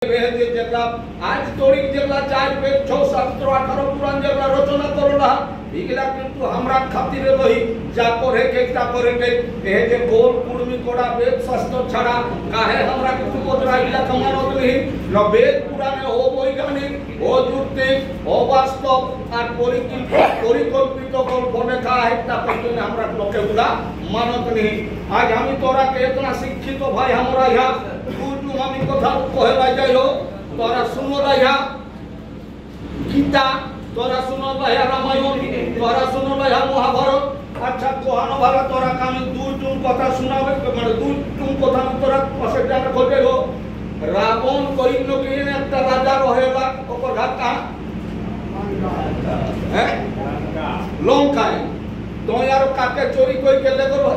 যেগুলা আজ তরিক যেগুলা 4 বেদ 6 7 18 পুরাণ যেগুলা রচনা করলা এগুলা কিন্তু আমরা খাতিরে লই যা করে কেটা করে কে এ যে গোল কুড়মি কোড়া বেদ শাস্ত্র ছাড়া কাহে আমরা কিছু বদরা এগুলা কমানত নেই ন বেদ পুরাণে ও বৈজ্ঞানিক ও যুক্তিক ও বাস্তব আর পরিকল্পিত গল্প লেখা একটা পর্যন্ত আমরা লোকেগুলা মানত নেই আজ আমি তোরা কে এতনা শিক্ষিত ভাই আমরা ইহা আমি কথা কহেলা যাই হোক তোরা শুনো রাইয়া গীতা তোরা শুনো রাইয়া রামায়ণ তোরা শুনো রাইয়া মহাভারত আচ্ছা কোহানো ভাবে তোরা আমি দুই কথা শোনাবে মানে দুই কথা তোরা পাশে জানা খোঁজে গো রাবণ কইল কি একটা রাজা রহেলা ওপর ঢাকা হ্যাঁ লঙ্কায় তুই আর কাকে চুরি কই কেলে করো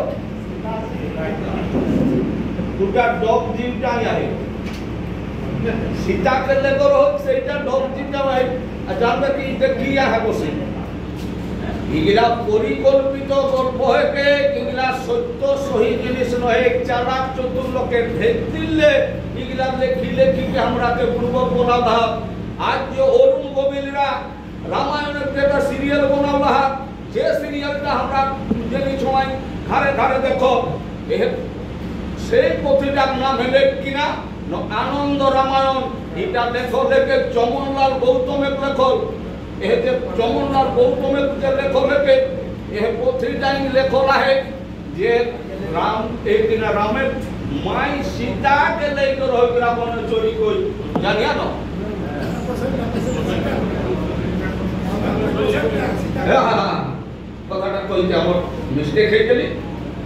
দুটা ডগ জিনটা আয় सीता के ले करो सेटा डॉग जिंदा है जानबे कि देखिया है বসে ইগলা পরিকল্পিত গল্প হকে ইগলা সত্য সহি জিনিস নয় চালাক চতুর লোকের ভেদ দিলে ইগলা লেখিলে কি আমরাকে পূর্ব বলা আজ যে অরুণ গোবিলরা রামায়ণের একটা সিরিয়াল বানাওলা যে সিরিয়ালটা আমরা জেনি সময় ঘরে ঘরে দেখো সেই পত্রিকার নাম হলে কিনা আনন্দ রামায়ণ এটা লেখক লেখে চমনলাল গৌতমের লেখক এ যে চমনলাল গৌতমের যে লেখক লেখে এ পত্রিকা লেখক আছে যে রাম এই দিন রামের মাই সীতা কে লেকে রই রাবণ চুরি কই জানিয়া না কথাটা কইতে আমার মিস্টেক হয়ে গেলি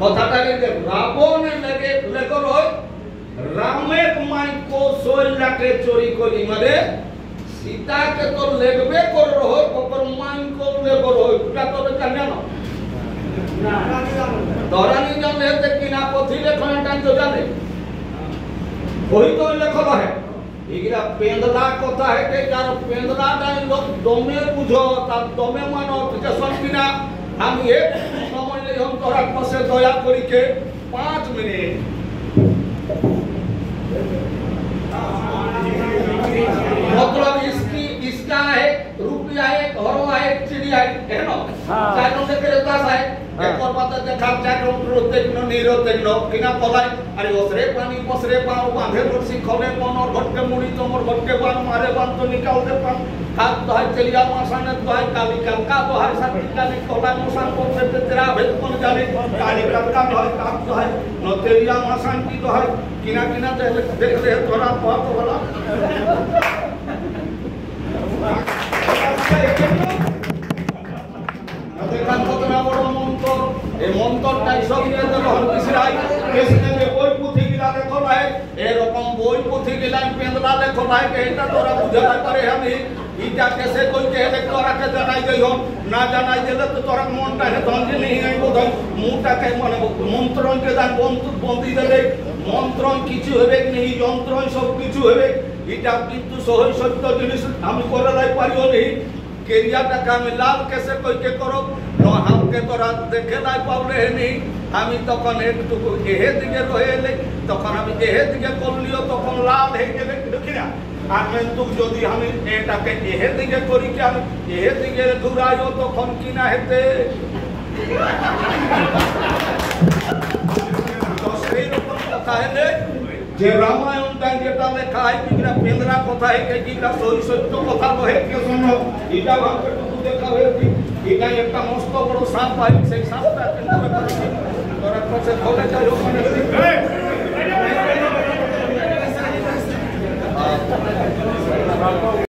কথাটা যে রাবণ লেকে লেকে রই रामेर माई को सोइला के चोरी करी मारे सीता के तो लेगबे कर रहो ऊपर माई को लेबो रहो उटा तो जाने ना तोरा नहीं जाने ते किना पोथी लेखन टाइम तो जाने वही तो लेखल है इगरा पेंदला कथा है के कार पेंदला टाइम लोग दमे बुझो ता दमे मानो के संकिना हम एक समय ले हम तोरा पासे दया करी के 5 मिनट मतलब इसका है रुपया है घर है चिड़िया है ना चारों से करे पास है एक और बात है खाप चारों रोते न नीरोते न किना पलाई अरे ओसरे पानी पसरे पाओ बांधे रोटी खोले पन और घटके मुड़ी तो मोर घटके बान मारे बान तो निकाल दे पान हाथ तो है चलिया मसाने तो है काली का तो है साथी का निकोला मसान को से तेरा भेद कोन जाने काली का तो है काम तो है न तेरिया मसान की तो है किना किना देख रहे थोड़ा बहुत वाला देखा कतना बड़ मंत्र ए मंत्रটাই সব নিয়ে তো হল কিসরাই কেসনে যে বই পুথি গিলা দেখো ভাই এরকম বই পুথি গিলা পেন্দলা দেখো ভাই এটা তোরা বুঝাতে পারে আমি ইটা কেসে কই কে দেখ তোরা কে জানাই দেই না জানাই দিলে তো তোরা মনটা হে ধনজি নেই আই বোধ মুটা কে মানে মন্ত্রণ কে জান বন্দি দিলে মন্ত্রণ কিছু হবে নেই যন্ত্রণ সব কিছু হবে এটা কিন্তু সহি সত্য জিনিস আমি করে লাই পারিও নেই কেরিয়াটা কামে লাভ কেসে কই কে করো ন हमके তোরা দেখে লাই পাবলে নেই আমি তখন একটু এহে দিকে রইলে তখন আমি এহে দিকে করলিও তখন লাভ হয়ে গেলে দেখিনা আর কিন্তু যদি আমি এটাকে এহে দিকে করি কি আমি এহে দিকে ঘুরাইও তখন কিনা হেতে তো সেই রকম কথা হলে যে রামায়ণটা যেটা লেখা হয় কিনা পেন্দরা কথা है कि का সহি সত্য কথা কহে কে শুনো এটা ভাবে তো দেখা হয়েছে এটা একটা মস্ত বড় সাপ পাই সেই সাপটা কিন্তু তোরা কাছে ধরে যাও মানে